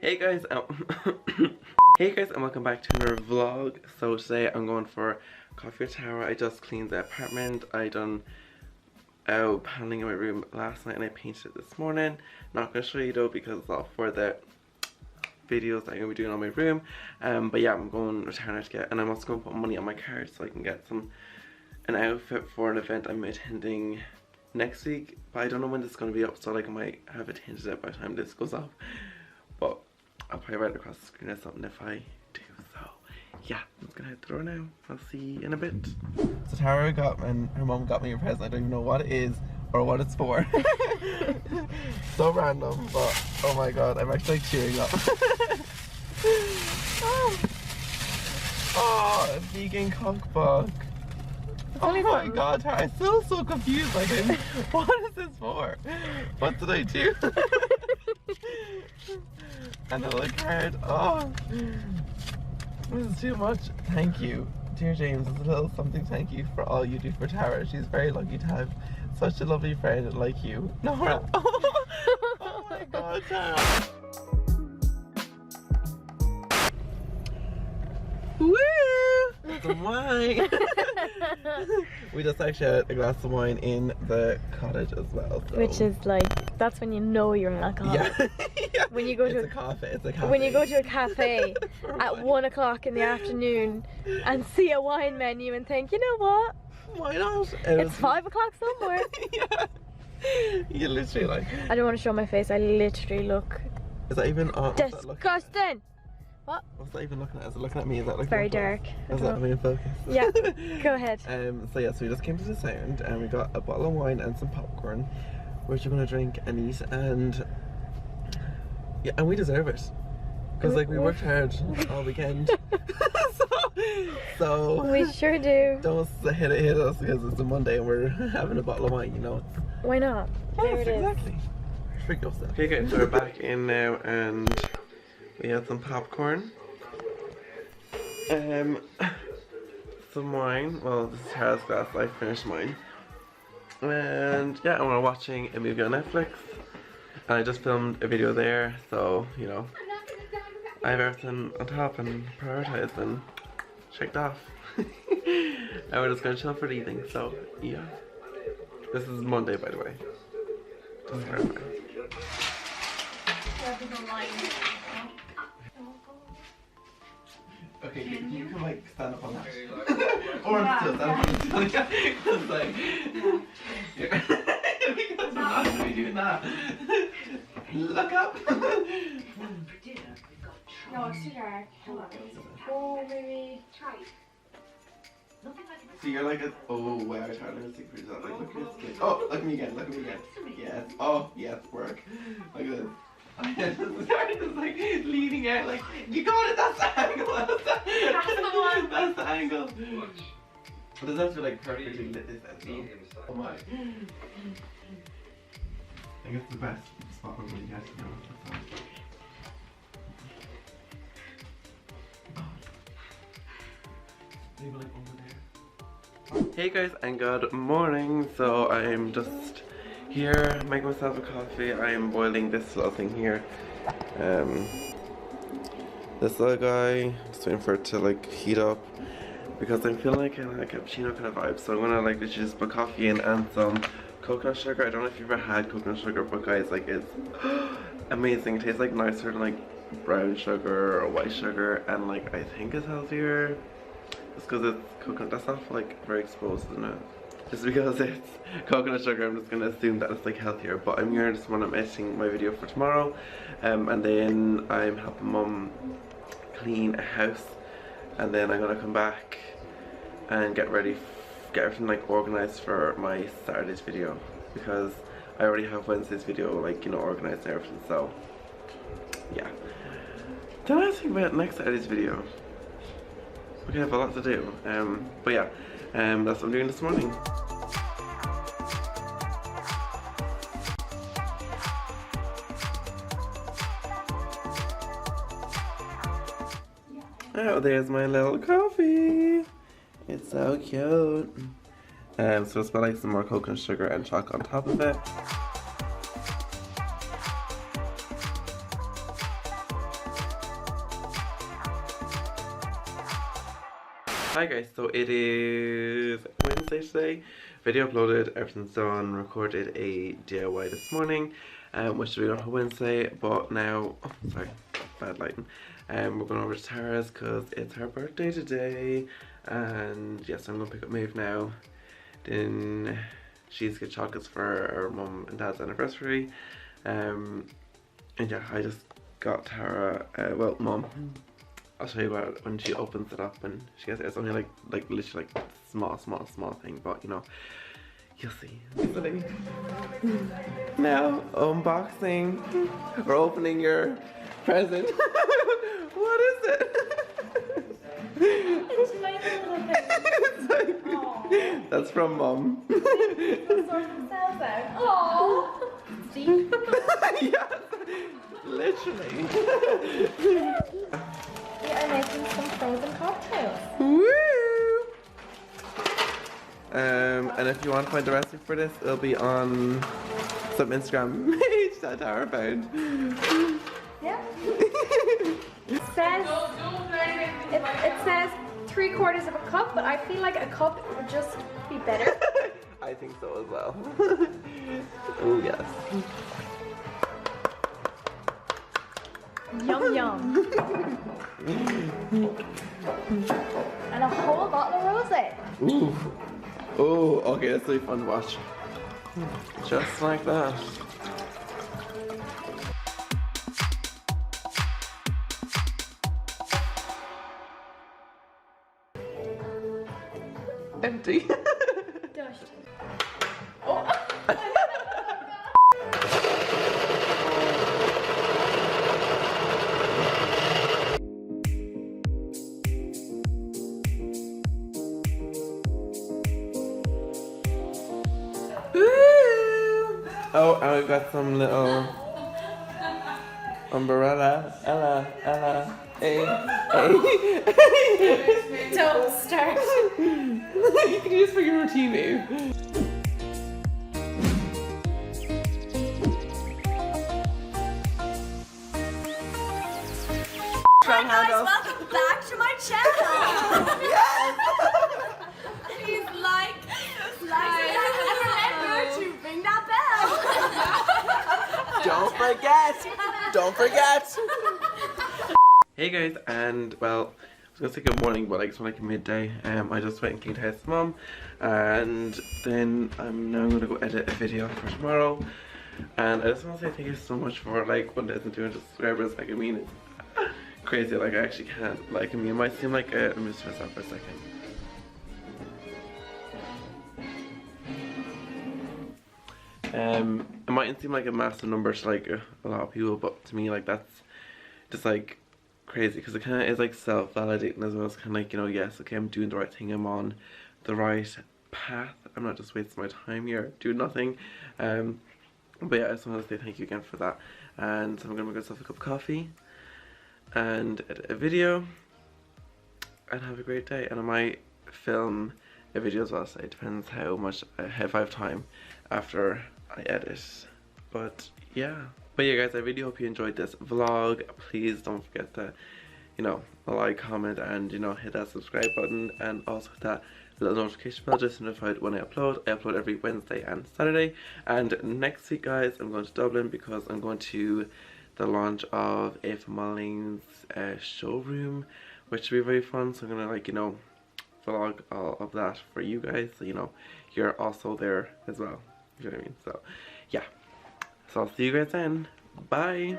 Hey guys, hey guys, and welcome back to another vlog. So today I'm going for coffee with Tara. I just cleaned the apartment. I done paneling in my room last night and I painted it this morning. Not gonna show you though because it's all for the videos that I'm gonna be doing on my room. But yeah, I'm going with Tara to get, and I'm also gonna put money on my card so I can get an outfit for an event I'm attending next week. But I don't know when this is gonna be up, so like I might have it hinted at by the time this goes up. But I'll probably write across the screen or something if I do. So yeah, I'm just gonna head to the door now. I'll see you in a bit. So Tara got, and her mom got me a present. I don't even know what it is or what it's for. So random, but oh my god, I'm actually like cheering up. Oh, a vegan cookbook. Oh my god, Tara, I'm still so confused. Like, what is this for? What did I do? And the little card. Oh, this is too much. Thank you, dear James. It's a little something. Thank you for all you do for Tara. She's very lucky to have such a lovely friend like you, Nora. Oh my god, Tara. Woo! Some wine. We just actually had a glass of wine in the cottage as well. So. Which is like, that's when you know you're an alcoholic. Yeah. Yeah. When you go to a cafe. It's a cafe. When you go to a cafe at 1 o'clock in the afternoon and see a wine menu and think, you know what? Why not? It's 5 o'clock somewhere. Yeah. You literally like. I don't want to show my face. I literally look. Is that even disgusting? What? What's that even looking at? Is it looking at me? Is that looking very dark? Is that me in focus? Yeah. Go ahead. So yeah, so we just came to the sound and we got a bottle of wine and some popcorn, which we're gonna drink and eat, and yeah, and we deserve it because like we worked hard all weekend. so we sure do. Don't hit us because it's a Monday and we're having a bottle of wine, you know. Why not? There it exactly. Freak yourself. Okay guys, so we're back in now and we had some popcorn, some wine. Well, this is Tara's glass. I finished mine, and yeah, and we're watching a movie on Netflix. And I just filmed a video there, so you know, I have everything on top and prioritized and checked off. And we're just gonna chill for the evening. So yeah, this is Monday, by the way. Just clarify. Okay, you can like stand up on that. Or still stand up on the ceiling. Because like, because we're not going to be doing that. Look up. No, it's too dark. Oh, maybe. So you're like oh wow, I'm trying to see for yourself. Like, look at this kid. Oh, look at me again, look at me again. Yes, oh, yes, work. Look at this. Sorry, just like leaning out, like you got it. That's the angle. That's the one. That's the angle. But does that feel like perfectly lit this episode? Oh my! I think it's the best spot we're going to get to know. Maybe like over there. Hey guys, and good morning. So I'm just here, making myself a coffee. I am boiling this little thing here. This little guy, just waiting for it to like heat up because I'm feeling like a cappuccino kind of vibe. So I'm gonna like literally just put coffee in and some coconut sugar. I don't know if you've ever had coconut sugar, but guys, like it's amazing. It tastes like nicer than like brown sugar or white sugar, and like I think it's healthier just because it's coconut. That's not like very exposed, isn't it? Just because it's coconut sugar, I'm just gonna assume that it's like healthier. But I'm here just when I'm editing my video for tomorrow, and then I'm helping mum clean a house, and then I'm gonna come back and get ready, get everything like organized for my Saturday's video because I already have Wednesday's video like, you know, organized and everything. So yeah. Then I think about next Saturday's video. We have a lot to do. But yeah, that's what I'm doing this morning. Oh, there's my little coffee. It's so cute. So it's got like some more coconut sugar and chocolate on top of it. Hi guys, so it is Wednesday today. Video uploaded, everything's done, recorded a DIY this morning, which should be on Wednesday, but now, oh sorry, bad lighting. We're going over to Tara's because it's her birthday today, and yes, I'm going to pick up Maeve now. Then she's get chocolates for her mum and dad's anniversary, and yeah, I just got Tara, well, mum. I'll show you what when she opens it up and she gets it. It's only like literally like small thing, but you know, you'll see. Now unboxing or opening your present. What is it? It's my little thing. It's like, that's from mum. Aww. Deep. Yes, literally. We are making some frozen cocktails. Woo! And if you want to find the recipe for this, it'll be on some Instagram page that Tara found. Yeah. It says 3/4 of a cup, but I feel like a cup would just be better. I think so as well. Oh yes. Yum yum. And a whole bottle of rosé. Ooh. Oh, okay, that's really fun to watch. Just like that. Empty. Dust. Oh. Oh, and we've got some little umbrella, Ella, hey. Don't start. You can use for your routine, babe. Hi guys, welcome back to my channel. Yes! Please like, subscribe, and remember to ring that bell. Don't forget! Hey guys, and well, I was gonna say good morning, but like it's like midday. I just went and cleaned house with mum, and then I'm now gonna go edit a video for tomorrow. And I just want to say thank you so much for like 1,200 subscribers. Like I mean, it's crazy. Like I actually can't. Like I mean, it might seem like I missed myself for a second. It mightn't seem like a massive number to like a lot of people, but to me like that's just like crazy because it kind of is like self-validating as well. It's kind of like, you know, yes, okay, I'm doing the right thing, I'm on the right path, I'm not just wasting my time here doing nothing. But yeah, I just want to say thank you again for that, and so I'm gonna make myself a cup of coffee and edit a video and have a great day. And I might film a video as well, so it depends how much if I have time after I edit. But yeah, guys, I really hope you enjoyed this vlog. Please don't forget to, you know, like, comment, and you know, hit that subscribe button, and also hit that little notification bell just to be notified when I upload. I upload every Wednesday and Saturday. And next week, guys, I'm going to Dublin because I'm going to the launch of Ava Mulling's showroom, which will be very fun. So I'm gonna, like, you know, vlog all of that for you guys, so you know you're also there as well, you know what I mean. So yeah, so I'll see you guys then. Bye.